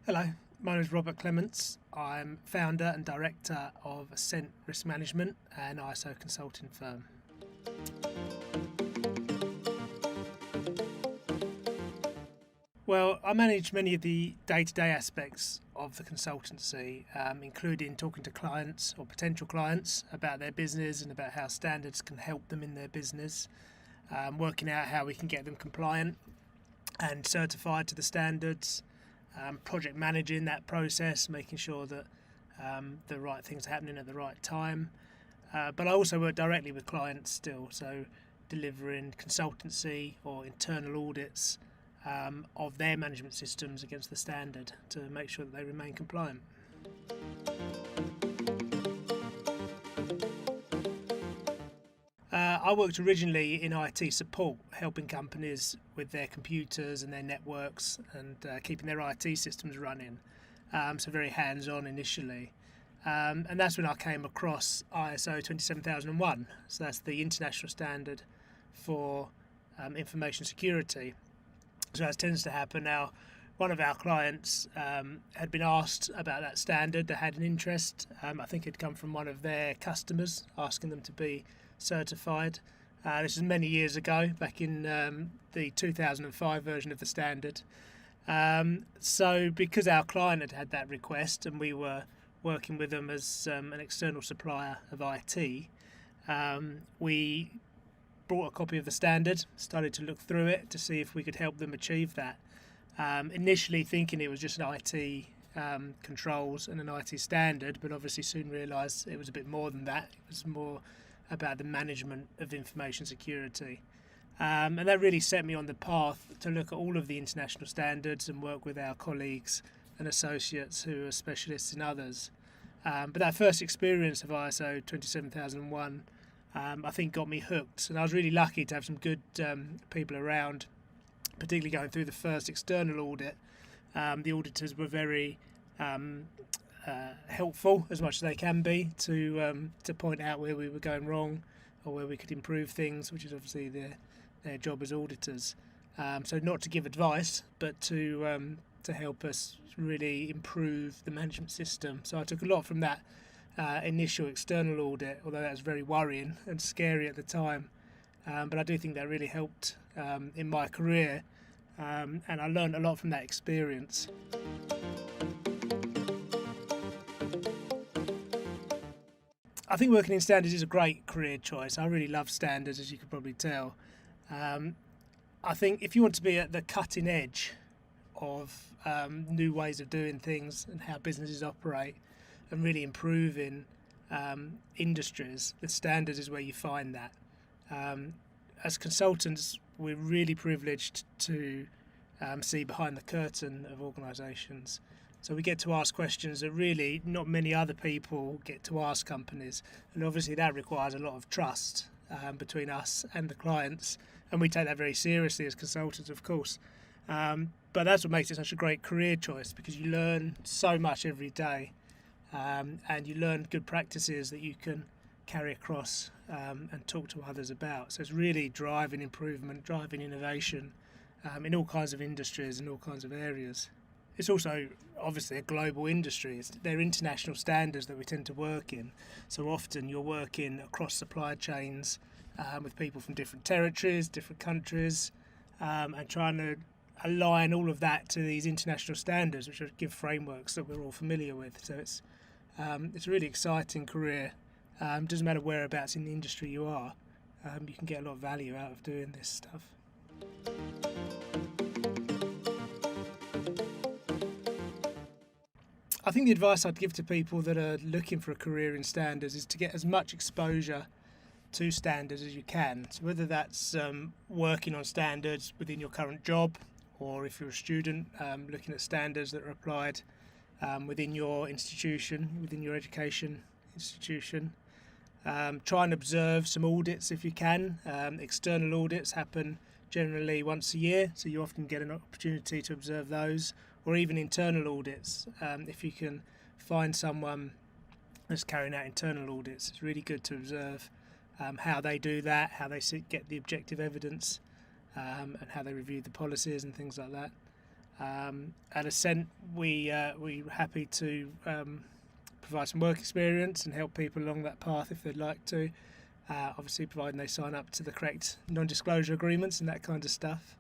Hello, my name is Robert Clements. I'm founder and director of Assent Risk Management, an ISO consulting firm. Well, I manage many of the day-to-day aspects of the consultancy, including talking to clients or potential clients about their business and about how standards can help them in their business, working out how we can get them compliant and certified to the standards, project managing that process, making sure that the right things are happening at the right time. But I also work directly with clients still, so delivering consultancy or internal audits of their management systems against the standard to make sure that they remain compliant. I worked originally in IT support, helping companies with their computers and their networks and keeping their IT systems running. So very hands-on initially. And that's when I came across ISO 27001. So that's the international standard for information security. So as tends to happen now, one of our clients had been asked about that standard. They had an interest. I think it had come from one of their customers asking them to be certified. This was many years ago, back in the 2005 version of the standard. So because our client had had that request and we were working with them as an external supplier of IT, we brought a copy of the standard, started to look through it to see if we could help them achieve that. Initially thinking it was just an IT controls and an IT standard, but obviously soon realised it was a bit more than that. It was more about the management of information security. And that really set me on the path to look at all of the international standards and work with our colleagues and associates who are specialists in others. But that first experience of ISO 27001 I think got me hooked, and I was really lucky to have some good people around, particularly going through the first external audit. The auditors were very helpful, as much as they can be, to point out where we were going wrong or where we could improve things, which is obviously their job as auditors. So not to give advice, but to help us really improve the management system. So I took a lot from that initial external audit, although that was very worrying and scary at the time. But I do think that really helped in my career, and I learned a lot from that experience. I think working in standards is a great career choice. I really love standards, as you could probably tell. I think if you want to be at the cutting edge of new ways of doing things and how businesses operate and really improving industries, the standards is where you find that. As consultants, we're really privileged to see behind the curtain of organisations. So we get to ask questions that really not many other people get to ask companies. And obviously that requires a lot of trust between us and the clients. And we take that very seriously as consultants, of course. But that's what makes it such a great career choice, because you learn so much every day. And you learn good practices that you can carry across and talk to others about. So it's really driving improvement, driving innovation in all kinds of industries and all kinds of areas. It's also obviously a global industry. They're international standards that we tend to work in. So often you're working across supply chains with people from different territories, different countries, and trying to align all of that to these international standards, which give frameworks that we're all familiar with. So it's a really exciting career. Doesn't matter whereabouts in the industry you are, you can get a lot of value out of doing this stuff. I think the advice I'd give to people that are looking for a career in standards is to get as much exposure to standards as you can. So whether that's working on standards within your current job, or if you're a student, looking at standards that are applied within your institution, within your education institution. Try and observe some audits if you can. External audits happen generally once a year, so you often get an opportunity to observe those, or even internal audits. If you can find someone that's carrying out internal audits, it's really good to observe how they do that, how they get the objective evidence, and how they review the policies and things like that. At Assent, we're happy to provide some work experience and help people along that path if they'd like to. Obviously, providing they sign up to the correct non-disclosure agreements and that kind of stuff.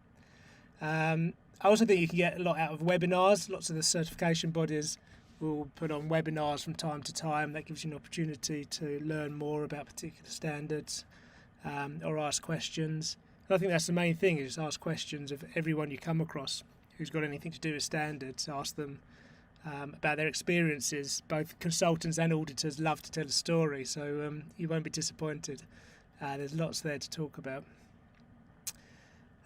I also think you can get a lot out of webinars. Lots of the certification bodies will put on webinars from time to time. That gives you an opportunity to learn more about particular standards or ask questions. And I think that's the main thing, is ask questions of everyone you come across who's got anything to do with standards. Ask them about their experiences. Both consultants and auditors love to tell a story, so you won't be disappointed. There's lots there to talk about.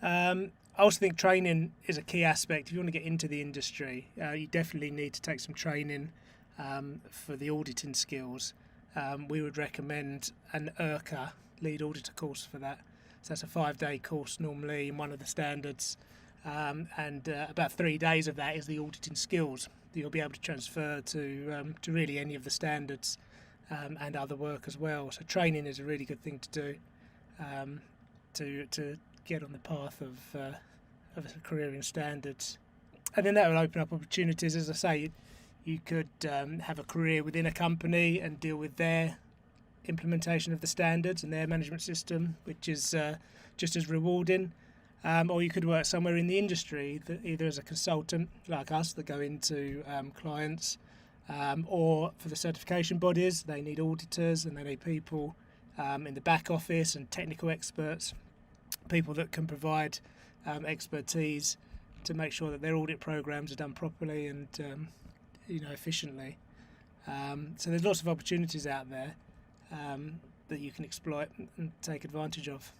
I also think training is a key aspect. If you want to get into the industry, you definitely need to take some training for the auditing skills. We would recommend an IRCA, lead auditor course, for that. So that's a 5-day course normally in one of the standards, and about 3 days of that is the auditing skills that you'll be able to transfer to really any of the standards and other work as well. So training is a really good thing to do to get on the path of a career in standards. And then that will open up opportunities. As I say, you could have a career within a company and deal with their implementation of the standards and their management system, which is just as rewarding. Or you could work somewhere in the industry, either as a consultant like us that go into clients, or for the certification bodies, they need auditors and they need people in the back office and technical experts, people that can provide expertise to make sure that their audit programs are done properly and efficiently. So there's lots of opportunities out there that you can exploit and take advantage of.